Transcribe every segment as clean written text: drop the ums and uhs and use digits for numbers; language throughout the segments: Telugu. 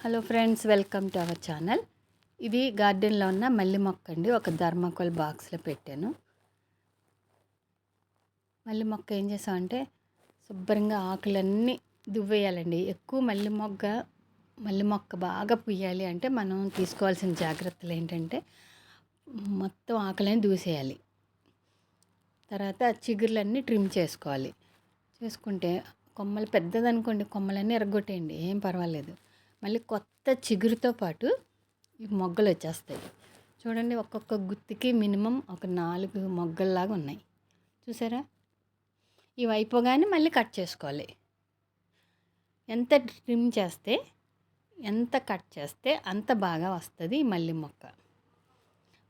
Hello friends, welcome to our channel. ఇది గార్డెన్లో ఉన్న మల్లె మొక్క అండి. ఒక థర్మాకోల్ బాక్స్లో పెట్టాను. మల్లె మొక్క ఏం చేసామంటే శుభ్రంగా ఆకులన్నీ దువ్వేయాలండి. ఎక్కువ మల్లె మొక్క బాగా పుయ్యాలి అంటే మనం తీసుకోవాల్సిన జాగ్రత్తలు ఏంటంటే మొత్తం ఆకులన్నీ దూసేయాలి. తర్వాత చిగుర్లన్నీ ట్రిమ్ చేసుకోవాలి. చేసుకుంటే కొమ్మలు పెద్దదనుకోండి, కొమ్మలన్నీ ఎరగొట్టేయండి, ఏం పర్వాలేదు. మళ్ళీ కొత్త చిగురుతో పాటు ఈ మొగ్గలు వచ్చేస్తాయి. చూడండి, ఒక్కొక్క గుత్తికి మినిమం ఒక 4 మొగ్గల్లాగా ఉన్నాయి. చూసారా? ఇవి అయిపోగానే మళ్ళీ కట్ చేసుకోవాలి. ఎంత ట్రిమ్ చేస్తే, ఎంత కట్ చేస్తే అంత బాగా వస్తుంది ఈ మల్లె మొక్క.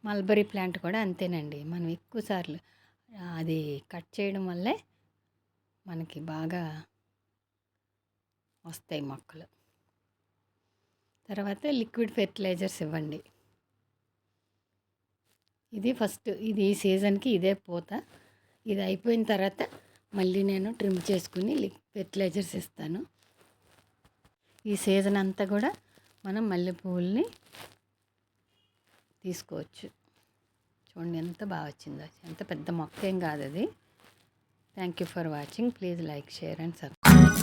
మల్బరీ ప్లాంట్ కూడా అంతేనండి. మనం ఎక్కువసార్లు అది కట్ చేయడం వల్లే మనకి బాగా వస్తాయి మొక్కలు. తర్వాత లిక్విడ్ ఫెర్టిలైజర్స్ ఇవ్వండి. ఇది ఫస్ట్, ఇది ఈ సీజన్కి ఇదే పూత. ఇది అయిపోయిన తర్వాత మళ్ళీ నేను ట్రిమ్ చేసుకుని ఫెర్టిలైజర్స్ ఇస్తాను. ఈ సీజన్ అంతా కూడా మనం మల్లెపూలని తీసుకోవచ్చు. చూడండి ఎంత బాగా వచ్చిందో. ఎంత పెద్ద మొక్క ఏం కాదు అది. Thank you for watching. Please like, share and subscribe.